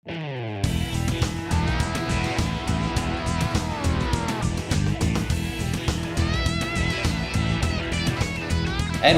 And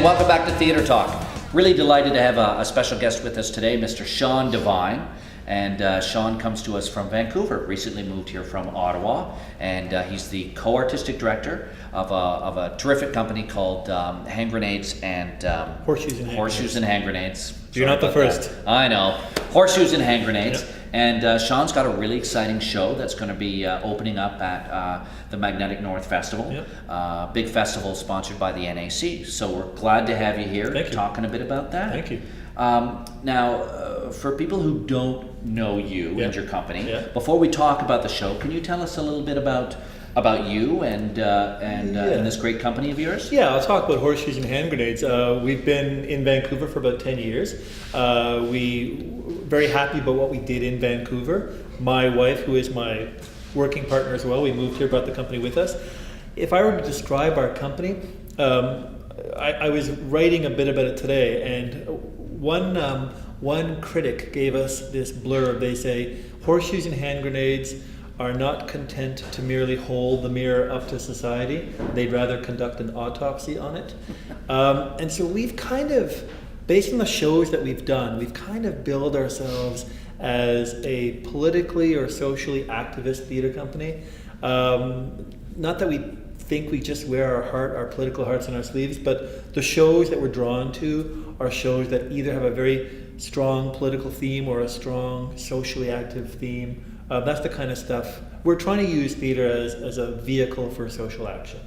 welcome back to Theatre Talk. Really delighted to have a special guest with us today, Mr. Sean Devine. And Sean comes to us from Vancouver, recently moved here from Ottawa, and he's the co-artistic director of a terrific company called Hand Grenades and Horseshoes and Hand Grenades. You're not the first. That. I know. Horseshoes and Hand Grenades. Yep. And Sean's got a really exciting show that's going to be opening up at the Magnetic North Festival. Yep. Big festival sponsored by the NAC. So we're glad to have you here talking a bit about that. Thank you. Now, for people who don't know you and your company, before we talk about the show, can you tell us a little bit about you and this great company of yours? Yeah, I'll talk about Horseshoes and Hand Grenades. We've been in Vancouver for about 10 years. We very happy about what we did in Vancouver. My wife, who is my working partner as well, we moved here, brought the company with us. If I were to describe our company, I was writing a bit about it today, and one critic gave us this blurb. They say, Horseshoes and Hand Grenades are not content to merely hold the mirror up to society. They'd rather conduct an autopsy on it. And so we've kind of, based on the shows that we've done, we've kind of billed ourselves as a politically or socially activist theatre company. Not that we think we just wear our political hearts on our sleeves, but the shows that we're drawn to are shows that either have a very strong political theme or a strong socially active theme. That's the kind of stuff. We're trying to use theatre as a vehicle for social action.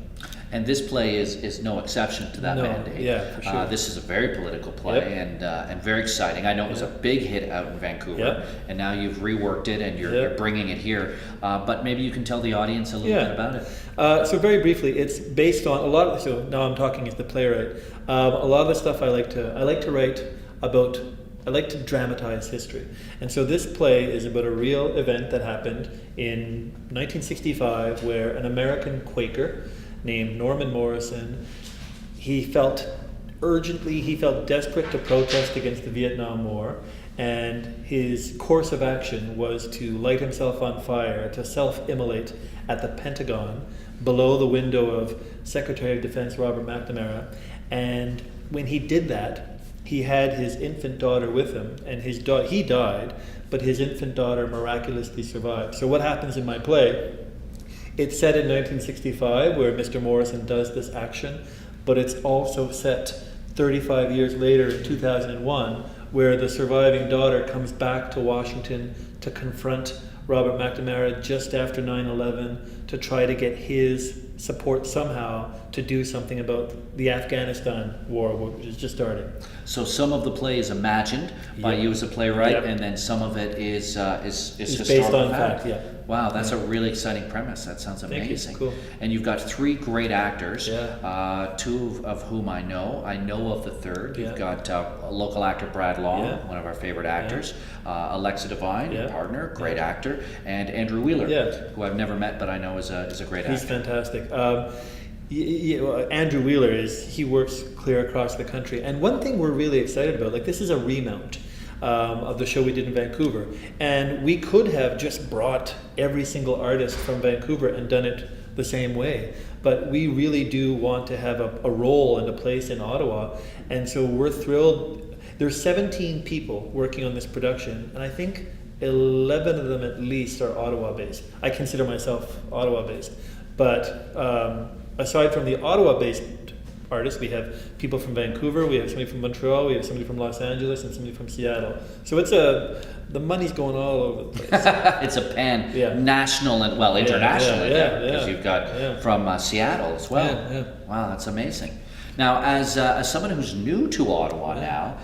And this play is no exception to that mandate. Yeah, for sure. This is a very political play and very exciting. I know it was a big hit out in Vancouver, and now you've reworked it and you're bringing it here. But maybe you can tell the audience a little bit about it. So very briefly, it's based on a lot of. So now I'm talking as the playwright. A lot of the stuff I like to write about. I like to dramatize history. And so this play is about a real event that happened in 1965 where an American Quaker named Norman Morrison, he felt desperate to protest against the Vietnam War, and his course of action was to light himself on fire, to self-immolate at the Pentagon below the window of Secretary of Defense Robert McNamara. And when he did that, he had his infant daughter with him, and he died, but his infant daughter miraculously survived. So what happens in my play? It's set in 1965, where Mr. Morrison does this action, but it's also set 35 years later in 2001, where the surviving daughter comes back to Washington to confront Robert McNamara just after 9/11 to try to get his support somehow to do something about the Afghanistan war, which is just starting. So some of the play is imagined by you as a playwright, and then some of it is based on fact. Wow, that's a really exciting premise. That sounds amazing. Cool. And you've got three great actors, two of whom I know. I know of the third. You've got local actor Brad Long, one of our favorite actors, Alexandra Devine, your partner, great actor, and Andrew Wheeler, who I've never met but I know is a great actor. He's fantastic. Andrew Wheeler he works clear across the country. And one thing we're really excited about, like this is a remount of the show we did in Vancouver. And we could have just brought every single artist from Vancouver and done it the same way. But we really do want to have a role and a place in Ottawa. And so we're thrilled. There's 17 people working on this production, and I think 11 of them at least are Ottawa-based. I consider myself Ottawa-based. But aside from the Ottawa-based artists, we have people from Vancouver, we have somebody from Montreal, we have somebody from Los Angeles, and somebody from Seattle. So the money's going all over the place. It's a national and international because you've got from Seattle as well. Wow, that's amazing. Now, as someone who's new to Ottawa now,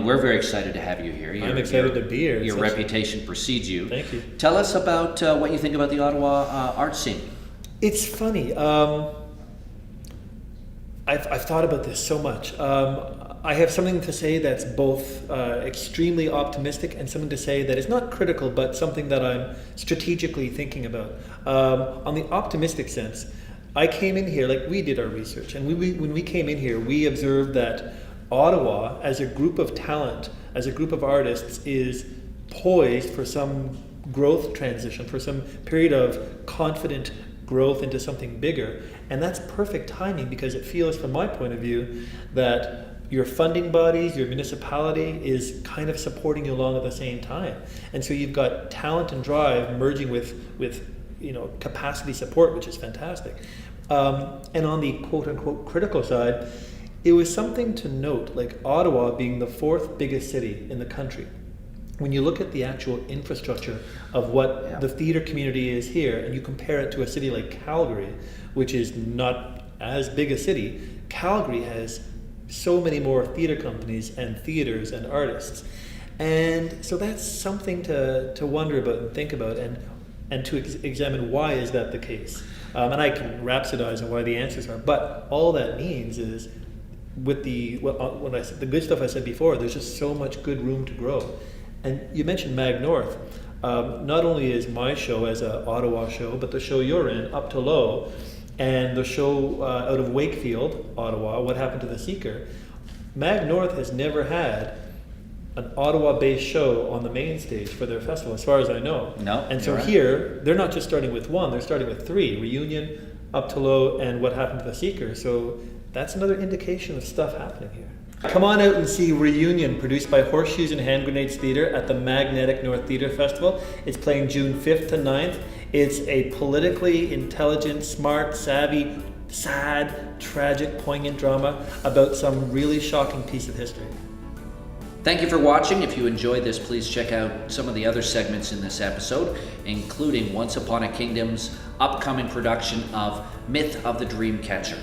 we're very excited to have you here. I'm excited to be here. Your reputation precedes you. Thank you. Tell us about what you think about the Ottawa art scene. It's funny. I've thought about this so much. I have something to say that's both extremely optimistic and something to say that is not critical, but something that I'm strategically thinking about. On the optimistic sense, I came in here, like we did our research, and when we came in here, we observed that Ottawa, as a group of talent, as a group of artists, is poised for some growth transition, for some period of confident growth into something bigger. And that's perfect timing, because it feels, from my point of view, that your funding bodies, your municipality is kind of supporting you along at the same time. And so you've got talent and drive merging with capacity support, which is fantastic. And on the quote unquote critical side, it was something to note, like Ottawa being the 4th biggest city in the country. When you look at the actual infrastructure of what the theatre community is here, and you compare it to a city like Calgary, which is not as big a city, Calgary has so many more theatre companies and theatres and artists. And so that's something to wonder about and think about, and to examine why is that the case. And I can rhapsodize on why the answers are, but all that means is, with the good stuff I said before, there's just so much good room to grow. And you mentioned Mag North. Not only is my show as an Ottawa show, but the show you're in, Up to Low, and the show out of Wakefield, Ottawa, What Happened to the Seeker. Mag North has never had an Ottawa-based show on the main stage for their festival, as far as I know. No. And so here, they're not just starting with one, they're starting with 3, Reunion, Up to Low, and What Happened to the Seeker. So that's another indication of stuff happening here. Come on out and see Reunion, produced by Horseshoes and Hand Grenades Theatre at the Magnetic North Theatre Festival. It's playing June 5th to 9th. It's a politically intelligent, smart, savvy, sad, tragic, poignant drama about some really shocking piece of history. Thank you for watching. If you enjoyed this, please check out some of the other segments in this episode, including Once Upon a Kingdom's upcoming production of Myth of the Dreamcatcher.